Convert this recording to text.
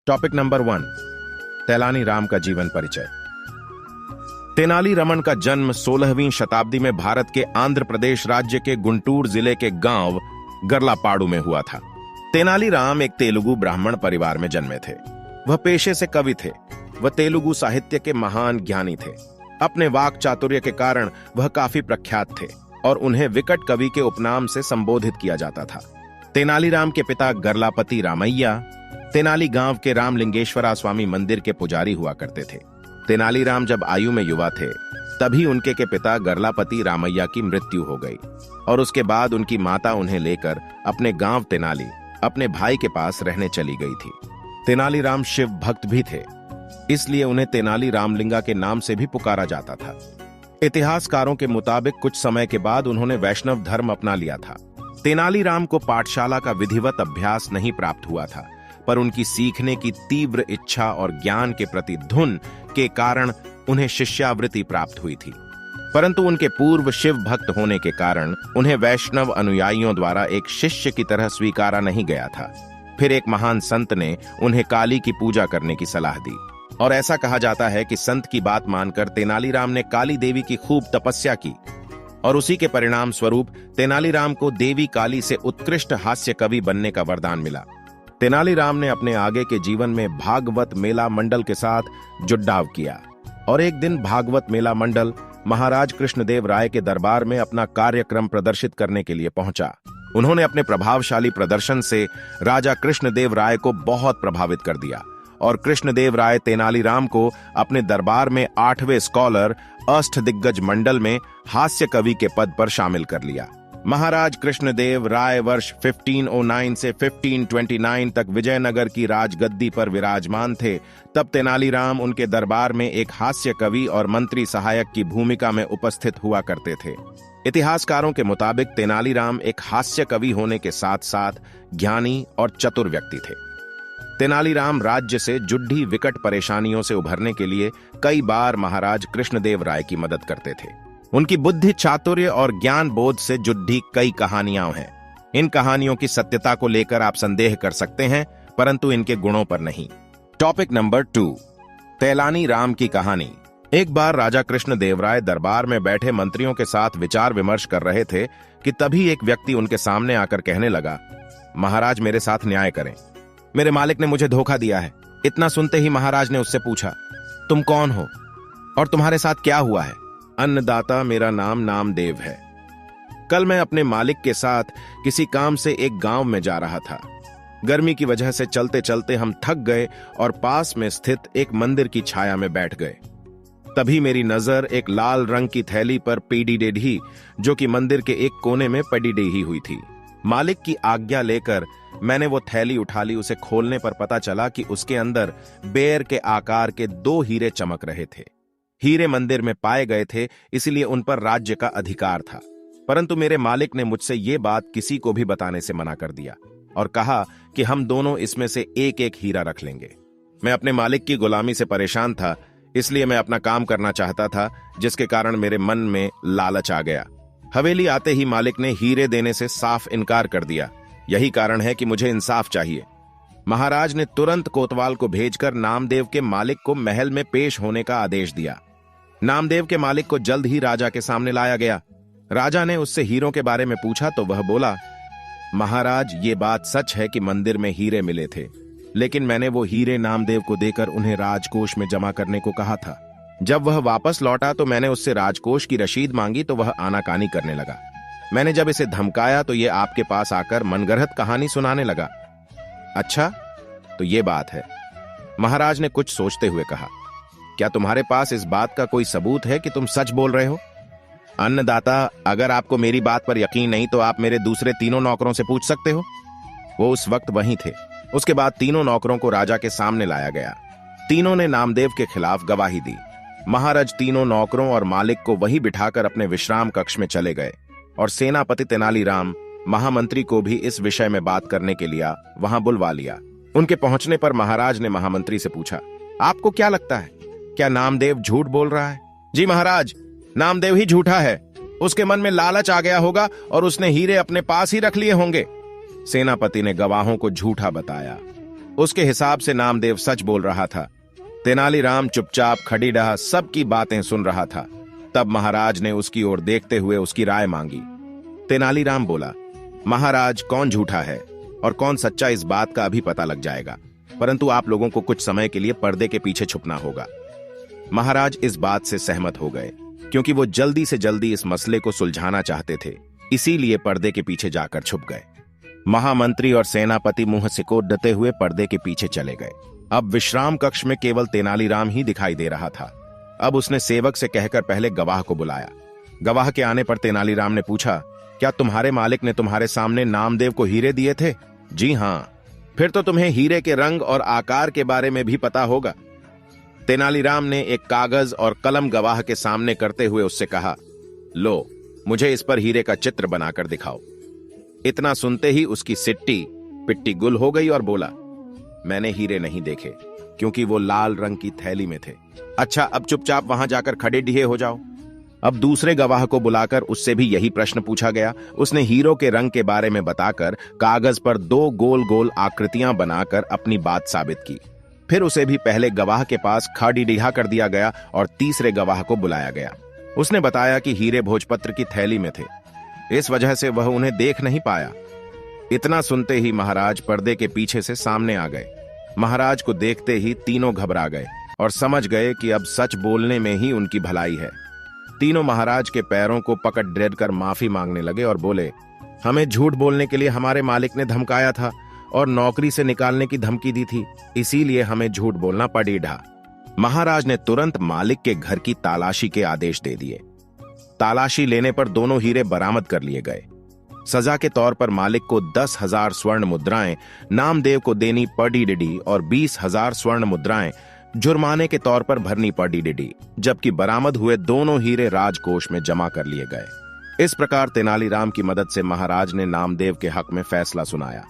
Topic number 1, तेलानी राम का जीवन परिचय। तेनाली रामन का जन्म 16वीं शताब्दी में भारत के आंध्र प्रदेश राज्य के गुंटूर जिले के गांव गरलापाड़ू में हुआ था। तेनाली राम एक तेलुगु ब्राह्मण परिवार में जन्मे थे। वह पेशे से कवि थे। वह तेलुगु साहित्य के महान ज्ञानी थे। अपने वाक चातुर्य के कारण वह काफी प्रख्यात थे और उन्हें विकट कवि के उपनाम से संबोधित किया जाता था। तेनाली राम के पिता गरलापति रामैया तेनाली गांव के रामलिंगेश्वरा स्वामी मंदिर के पुजारी हुआ करते थे। तेनाली राम जब आयु में युवा थे तभी उनके के पिता गरलापति रामैया की मृत्यु हो गई और उसके बाद उनकी माता उन्हें लेकर अपने गांव तेनाली अपने भाई के पास रहने चली गई थी। तेनाली राम शिव भक्त भी थे, इसलिए उन्हें तेनाली रामलिंगा के नाम से भी पुकारा जाता था। इतिहासकारों के मुताबिक कुछ समय के बाद उन्होंने वैष्णव धर्म अपना लिया था। तेनाली राम को पाठशाला का विधिवत अभ्यास नहीं प्राप्त हुआ था, पर उनकी सीखने की तीव्र इच्छा और ज्ञान के प्रति धुन के कारण उन्हें शिष्यावृत्ति प्राप्त हुई थी। परंतु उनके पूर्व शिव भक्त होने के कारण उन्हें वैष्णव अनुयायियों द्वारा एक शिष्य की तरह स्वीकारा नहीं गया था। फिर एक महान संत ने उन्हें काली की पूजा करने की सलाह दी और ऐसा कहा जाता है कि संत की बात मानकर तेनाली राम ने काली देवी की खूब तपस्या की और उसी के परिणाम स्वरूप तेनाली राम को देवी काली से उत्कृष्ट हास्य कवि बनने का वरदान मिला। तेनाली राम ने अपने आगे के जीवन में भागवत मेला मंडल के साथ जुड़ाव किया और एक दिन भागवत मेला मंडल महाराज कृष्णदेव राय के दरबार में अपना कार्यक्रम प्रदर्शित करने के लिए पहुंचा। उन्होंने अपने प्रभावशाली प्रदर्शन से राजा कृष्णदेव राय को बहुत प्रभावित कर दिया और कृष्णदेव राय तेनाली राम को अपने दरबार में 8वें स्कॉलर अष्टदिग्गज मंडल में हास्य कवि के पद पर शामिल कर लिया। महाराज कृष्णदेव राय वर्ष 1509 से 1529 तक विजयनगर की राजगद्दी पर विराजमान थे। तब तेनाली राम उनके दरबार में एक हास्य कवि और मंत्री सहायक की भूमिका में उपस्थित हुआ करते थे। इतिहासकारों के मुताबिक तेनाली राम एक हास्य कवि होने के साथ साथ ज्ञानी और चतुर व्यक्ति थे। तेनाली राम राज्य से जुड़ी विकट परेशानियों से उभरने के लिए कई बार महाराज कृष्णदेव राय की मदद करते थे। उनकी बुद्धि चातुर्य और ज्ञान बोध से जुड़ी कई कहानियां हैं। इन कहानियों की सत्यता को लेकर आप संदेह कर सकते हैं, परंतु इनके गुणों पर नहीं। टॉपिक नंबर 2, तेलानी राम की कहानी। एक बार राजा कृष्णदेव राय दरबार में बैठे मंत्रियों के साथ विचार विमर्श कर रहे थे कि तभी एक व्यक्ति उनके सामने आकर कहने लगा, महाराज मेरे साथ न्याय करें, मेरे मालिक ने मुझे धोखा दिया है। इतना सुनते ही महाराज ने उससे पूछा, तुम कौन हो और तुम्हारे साथ क्या हुआ है? अन्नदाता, मेरा नाम नामदेव है। कल मैं अपने मालिक के साथ किसी काम से एक गांव में जा रहा था। गर्मी की वजह से चलते चलते हम थक गए और पास में स्थित एक मंदिर की छाया में बैठ गए। तभी मेरी नजर एक लाल रंग की थैली पर पड़ी ढी जो कि मंदिर के एक कोने में पड़ी ढी हुई थी। मालिक की आज्ञा लेकर मैंने वो थैली उठा ली। उसे खोलने पर पता चला कि उसके अंदर बेर के आकार के 2 हीरे चमक रहे थे। हीरे मंदिर में पाए गए थे, इसलिए उन पर राज्य का अधिकार था। परंतु मेरे मालिक ने मुझसे ये बात किसी को भी बताने से मना कर दिया और कहा कि हम दोनों इसमें से एक एक हीरा रख लेंगे। मैं अपने मालिक की गुलामी से परेशान था, इसलिए मैं अपना काम करना चाहता था, जिसके कारण मेरे मन में लालच आ गया। हवेली आते ही मालिक ने हीरे देने से साफ इनकार कर दिया। यही कारण है कि मुझे इंसाफ चाहिए। महाराज ने तुरंत कोतवाल को भेजकर नामदेव के मालिक को महल में पेश होने का आदेश दिया। नामदेव के मालिक को जल्द ही राजा के सामने लाया गया। राजा ने उससे हीरों के बारे में पूछा तो वह बोला, महाराज ये बात सच है कि मंदिर में हीरे मिले थे, लेकिन मैंने वो हीरे नामदेव को देकर उन्हें राजकोष में जमा करने को कहा था। जब वह वापस लौटा तो मैंने उससे राजकोष की रसीद मांगी तो वह आनाकानी करने लगा। मैंने जब इसे धमकाया तो ये आपके पास आकर मनगढ़ंत कहानी सुनाने लगा। अच्छा, तो ये बात है। महाराज ने कुछ सोचते हुए कहा, क्या तुम्हारे पास इस बात का कोई सबूत है कि तुम सच बोल रहे हो? अन्नदाता, अगर आपको मेरी बात पर यकीन नहीं तो आप मेरे दूसरे 3 नौकरों से पूछ सकते हो। वो उस वक्त वहीं थे। उसके बाद 3 नौकरों को राजा के सामने लाया गया। तीनों ने नामदेव के खिलाफ गवाही दी। महाराज 3 नौकरों और मालिक को वहीं बिठाकर अपने विश्राम कक्ष में चले गए और सेनापति तेनाली राम महामंत्री को भी इस विषय में बात करने के लिए वहां बुलवा लिया। उनके पहुंचने पर महाराज ने महामंत्री से पूछा, आपको क्या लगता है, क्या नामदेव झूठ बोल रहा है? जी महाराज, नामदेव ही झूठा है। उसके मन में लालच आ गया होगा और उसने हीरे अपने पास ही रख लिए होंगे। सेनापति ने गवाहों को झूठा बताया। उसके हिसाब से नामदेव सच बोल रहा था। तेनालीराम चुपचाप खड़ी रहा, सबकी बातें सुन रहा था। तब महाराज ने उसकी ओर देखते हुए उसकी राय मांगी। तेनालीराम बोला, महाराज, कौन झूठा है और कौन सच्चा इस बात का अभी पता लग जाएगा, परंतु आप लोगों को कुछ समय के लिए पर्दे के पीछे छुपना होगा। महाराज इस बात से सहमत हो गए, क्योंकि वो जल्दी से जल्दी इस मसले को सुलझाना चाहते थे, इसीलिए पर्दे के पीछे जाकर छुप गए। महामंत्री और सेनापति मुंह सिकोड़ते हुए पर्दे के पीछे चले गए। अब विश्राम कक्ष में केवल तेनालीराम ही दिखाई दे रहा था। अब उसने सेवक से कहकर पहले गवाह को बुलाया। गवाह के आने पर तेनालीराम ने पूछा, क्या तुम्हारे मालिक ने तुम्हारे सामने नामदेव को हीरे दिए थे? जी हां। फिर तो तुम्हें हीरे के रंग और आकार के बारे में भी पता होगा। तेनालीराम ने एक कागज और कलम गवाह के सामने करते हुए उससे कहा, लो, मुझे इस पर हीरे का चित्र बनाकर दिखाओ। इतना सुनते ही उसकी सिट्टी पिट्टी गुल हो गई और बोला, मैंने हीरे नहीं देखे, क्योंकि वो लाल रंग की थैली में थे। अच्छा, अब चुपचाप वहां जाकर खड़े ढीए हो जाओ। अब दूसरे गवाह को बुलाकर उससे भी यही प्रश्न पूछा गया। उसने हीरो के रंग के बारे में बताकर कागज पर 2 गोल गोल आकृतियां बनाकर अपनी बात साबित की। फिर उसे भी पहले गवाह के पास खड़ीडिहा कर दिया गया और तीसरे गवाह को बुलाया गया। उसने बताया कि हीरे भोजपत्र की थैली में थे, इस वजह से वह उन्हें देख नहीं पाया। इतना सुनते ही महाराज पर्दे के पीछे से सामने आ गए। महाराज को देखते ही तीनों घबरा गए और समझ गए कि अब सच बोलने में ही उनकी भलाई है। तीनों महाराज के पैरों को पकड़ ड्रेड कर माफी मांगने लगे और बोले, हमें झूठ बोलने के लिए हमारे मालिक ने धमकाया था और नौकरी से निकालने की धमकी दी थी, इसीलिए हमें झूठ बोलना पड़ीढ़ा। महाराज ने तुरंत मालिक के घर की तलाशी के आदेश दे दिए। तलाशी लेने पर दोनों हीरे बरामद कर लिए गए। सजा के तौर पर मालिक को 10,000 स्वर्ण मुद्राएं नामदेव को देनी पड़ी और 20,000 स्वर्ण मुद्राएं जुर्माने के तौर पर भरनी पड़ी, जबकि बरामद हुए दोनों हीरे राजकोष में जमा कर लिए गए। इस प्रकार तेनालीराम की मदद से महाराज ने नामदेव के हक में फैसला सुनाया।